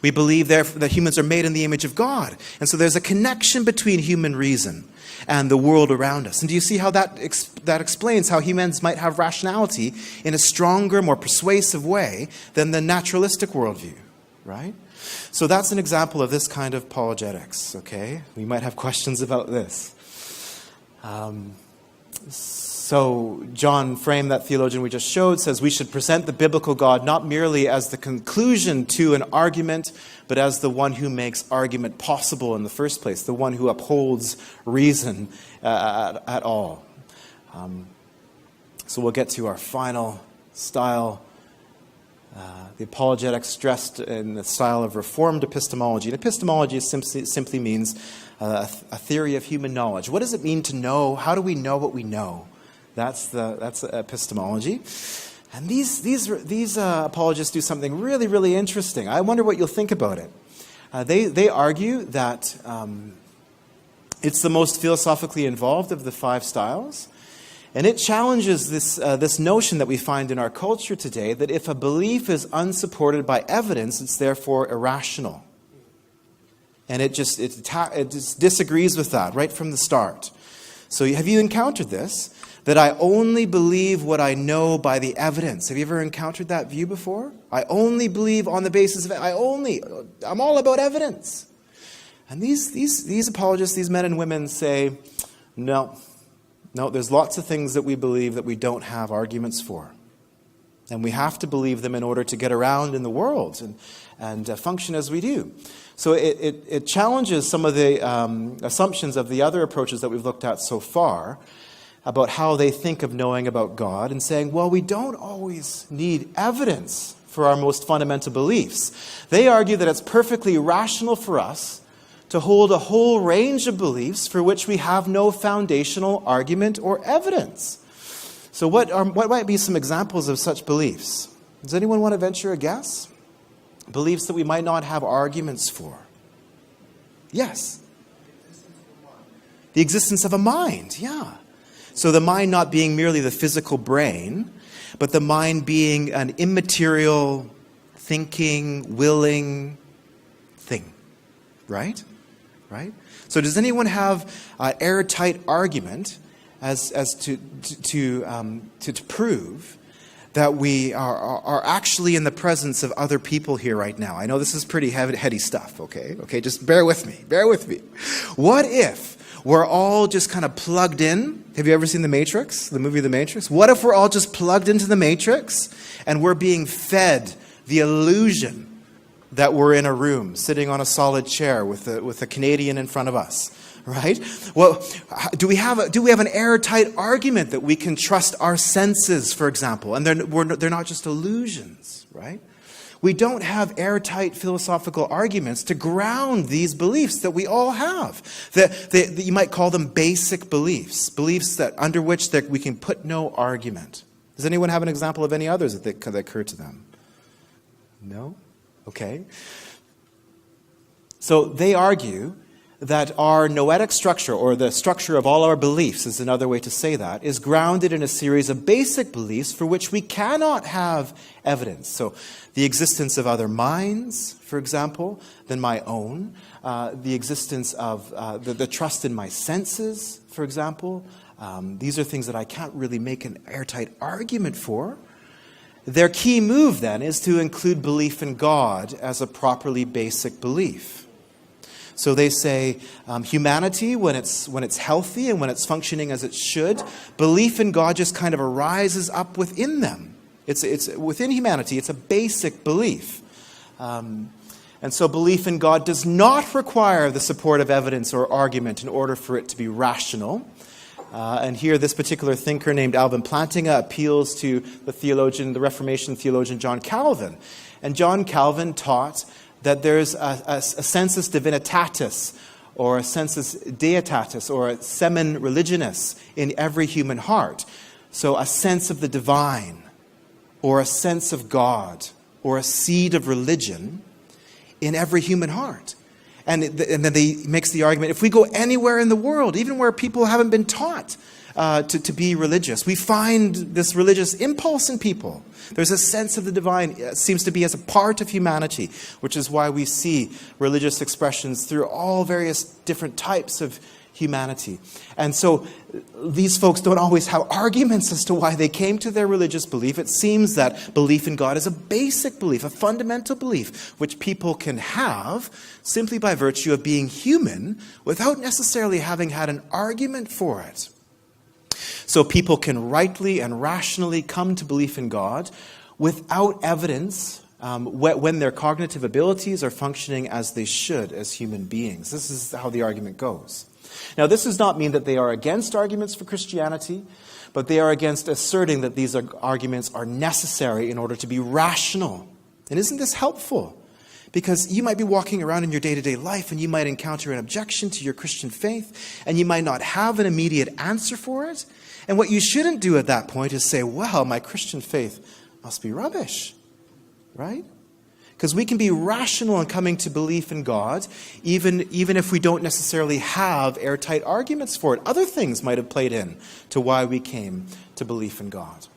We believe therefore that humans are made in the image of God. And so there's a connection between human reason and the world around us. And do you see how that explains how humans might have rationality in a stronger, more persuasive way than the naturalistic worldview, right? So that's an example of this kind of apologetics, okay? We might have questions about this. So John Frame, that theologian we just showed, says we should present the biblical God not merely as the conclusion to an argument, but as the one who makes argument possible in the first place, the one who upholds reason at all. So we'll get to our final style, the apologetics stressed in the style of Reformed epistemology. And epistemology simply means a theory of human knowledge. What does it mean to know? How do we know what we know? That's epistemology. And these apologists do something really, really interesting. I wonder what you'll think about it. They argue that it's the most philosophically involved of the five styles. And it challenges this notion that we find in our culture today that if a belief is unsupported by evidence, it's therefore irrational. And it just disagrees with that right from the start. So have you encountered this? That I only believe what I know by the evidence. Have you ever encountered that view before? I only believe on the basis of I'm all about evidence. And these apologists, these men and women say, no, there's lots of things that we believe that we don't have arguments for. And we have to believe them in order to get around in the world and function as we do. So it challenges some of the assumptions of the other approaches that we've looked at so far about how they think of knowing about God and saying, well, we don't always need evidence for our most fundamental beliefs. They argue that it's perfectly rational for us to hold a whole range of beliefs for which we have no foundational argument or evidence. So what might be some examples of such beliefs? Does anyone want to venture a guess? Beliefs that we might not have arguments for. Yes. The existence of a mind, yeah. So the mind not being merely the physical brain, but the mind being an immaterial, thinking, willing thing. Right? Right? So does anyone have an airtight argument as to prove that we are actually in the presence of other people here right now? I know this is pretty heady stuff, okay? Okay, just bear with me. What if we're all just kind of plugged in? Have you ever seen The Matrix, the movie The Matrix? What if we're all just plugged into the Matrix and we're being fed the illusion that we're in a room, sitting on a solid chair with a Canadian in front of us, right? Well, do we have an airtight argument that we can trust our senses, for example, and they're not just illusions, right? We don't have airtight philosophical arguments to ground these beliefs that we all have. That you might call them basic beliefs that under which we can put no argument. Does anyone have an example of any others that occur to them? No? Okay. So they argue that our noetic structure, or the structure of all our beliefs is another way to say that, is grounded in a series of basic beliefs for which we cannot have evidence. So the existence of other minds, for example, than my own, the existence of the trust in my senses, for example. These are things that I can't really make an airtight argument for. Their key move, then, is to include belief in God as a properly basic belief. So they say humanity, when it's healthy and when it's functioning as it should, belief in God just kind of arises up within them. It's within humanity. It's a basic belief. And so belief in God does not require the support of evidence or argument in order for it to be rational. And here this particular thinker named Alvin Plantinga appeals to the Reformation theologian John Calvin. And John Calvin taught that there's a sensus divinitatis, or a sensus deitatis, or a semen religionis in every human heart. So a sense of the divine, or a sense of God, or a seed of religion in every human heart. And then he makes the argument, if we go anywhere in the world, even where people haven't been taught to be religious, we find this religious impulse in people. There's a sense of the divine, it seems to be as a part of humanity, which is why we see religious expressions through all various different types of humanity. And so these folks don't always have arguments as to why they came to their religious belief. It seems that belief in God is a basic belief, a fundamental belief, which people can have simply by virtue of being human without necessarily having had an argument for it. So people can rightly and rationally come to belief in God without evidence when their cognitive abilities are functioning as they should as human beings. This is how the argument goes. Now, this does not mean that they are against arguments for Christianity, but they are against asserting that these arguments are necessary in order to be rational. And isn't this helpful? Because you might be walking around in your day-to-day life and you might encounter an objection to your Christian faith and you might not have an immediate answer for it. And what you shouldn't do at that point is say, well, my Christian faith must be rubbish, right? Because we can be rational in coming to belief in God, even if we don't necessarily have airtight arguments for it. Other things might have played in to why we came to belief in God.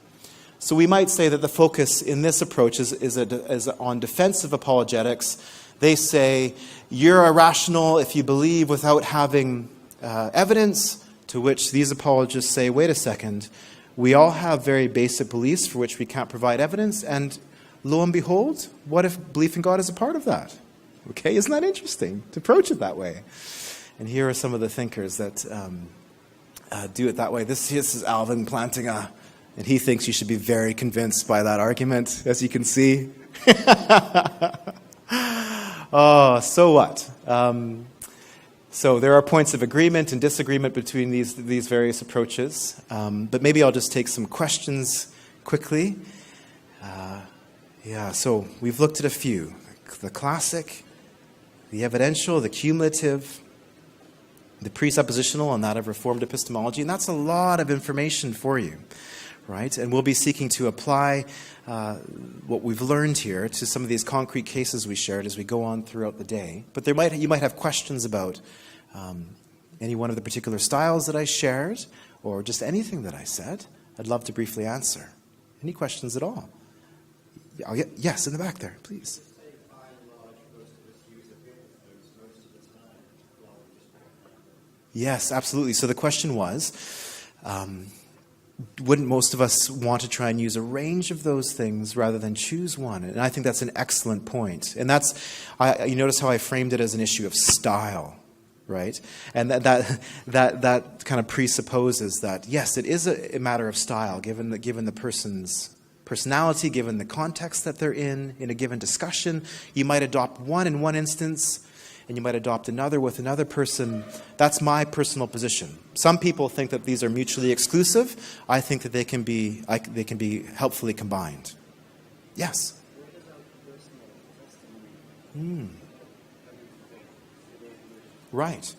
So we might say that the focus in this approach is on defensive apologetics. They say, you're irrational if you believe without having evidence, to which these apologists say, wait a second, we all have very basic beliefs for which we can't provide evidence, and lo and behold, what if belief in God is a part of that? Okay, isn't that interesting to approach it that way? And here are some of the thinkers that do it that way. This is Alvin planting and he thinks you should be very convinced by that argument, as you can see. Oh, so what? So there are points of agreement and disagreement between these various approaches. But maybe I'll just take some questions quickly. So we've looked at a few. The classic, the evidential, the cumulative, the presuppositional, and that of Reformed epistemology. And that's a lot of information for you, right? And we'll be seeking to apply what we've learned here to some of these concrete cases we shared as we go on throughout the day. But you might have questions about any one of the particular styles that I shared, or just anything that I said. I'd love to briefly answer. Any questions at all? Yes, in the back there, please. Yes, absolutely. So the question was, wouldn't most of us want to try and use a range of those things rather than choose one? And I think that's an excellent point. And you notice how I framed it as an issue of style, right? And that kind of presupposes that, yes, it is a matter of style, given the person's personality, given the context that they're in a given discussion. You might adopt one in one instance, and you might adopt another with another person. That's my personal position. Some people think that these are mutually exclusive. I think that they can be helpfully combined. Yes? Right.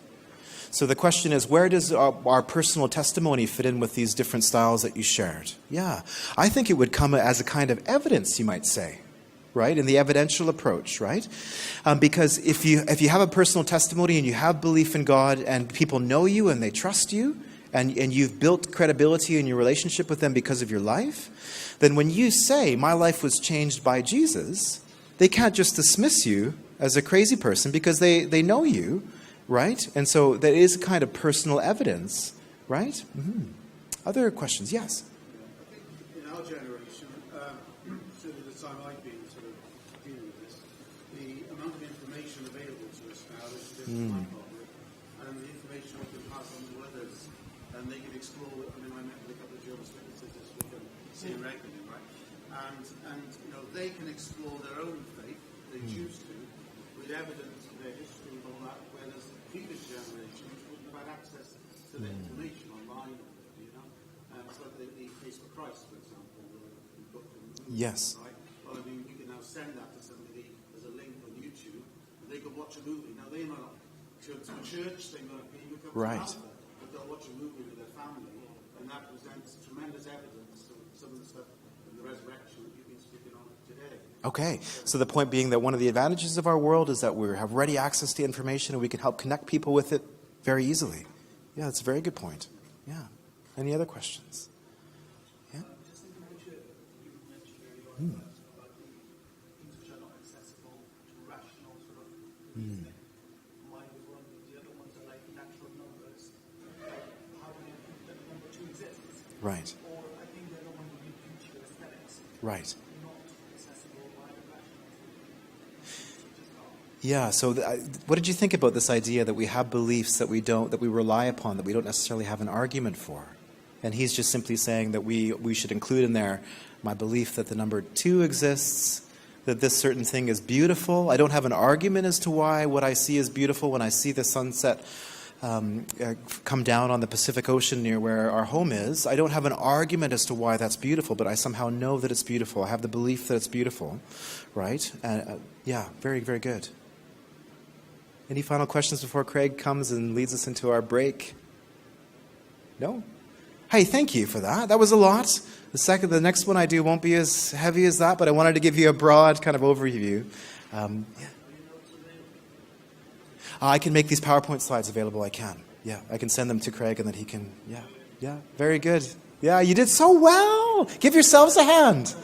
So the question is, where does our personal testimony fit in with these different styles that you shared? Yeah. I think it would come as a kind of evidence, you might say, right, in the evidential approach, right? Because if you have a personal testimony and you have belief in God and people know you and they trust you and you've built credibility in your relationship with them because of your life, then when you say, my life was changed by Jesus, they can't just dismiss you as a crazy person because they know you, right? And so that is kind of personal evidence, right? Mm-hmm. Other questions? Yes? I think in our generation, certainly the time I've been sort of dealing with this, the amount of information available to us now is different public, and the information we can pass on to others, and they can explore it. I mean, I met with a couple of Jehovah's Witnesses just we can see regularly, right? And they can explore their own faith, they choose to, with evidence of their history and all that, whereas previous generations wouldn't have had access to the information online. It's like the case for Christ, for example, the book and the movie, Yes. right? Well, I mean, you can now send that to somebody as a link on YouTube, and they can watch a movie. Now, they might not go to a church, they might be with Right. but they'll watch a movie with their family, and that presents tremendous evidence to some of the stuff in the resurrection that you've been speaking on today. Okay, so the point being that one of the advantages of our world is that we have ready access to information and we can help connect people with it very easily. Yeah, that's a very good point. Yeah. Any other questions? Yeah? Just in future, you mentioned earlier on about the things which are not accessible to rational sort of reasoning. Mine was one, the other ones are like natural numbers. How do you prove that number two exists? Right. Or I think the other one would be future aesthetics. Right. Not accessible by the rational thinking. Yeah, so what did you think about this idea that we have beliefs that we rely upon, that we don't necessarily have an argument for? And he's just simply saying that we should include in there my belief that the number 2 exists, that this certain thing is beautiful. I don't have an argument as to why what I see is beautiful when I see the sunset come down on the Pacific Ocean near where our home is. I don't have an argument as to why that's beautiful, but I somehow know that it's beautiful. I have the belief that it's beautiful, right? Yeah, very, very good. Any final questions before Craig comes and leads us into our break? No? Hey, thank you for that. That was a lot. The next one I do won't be as heavy as that, but I wanted to give you a broad kind of overview. Yeah. I can make these PowerPoint slides available. I can. Yeah, I can send them to Craig and then he can. Yeah, very good. Yeah, you did so well. Give yourselves a hand.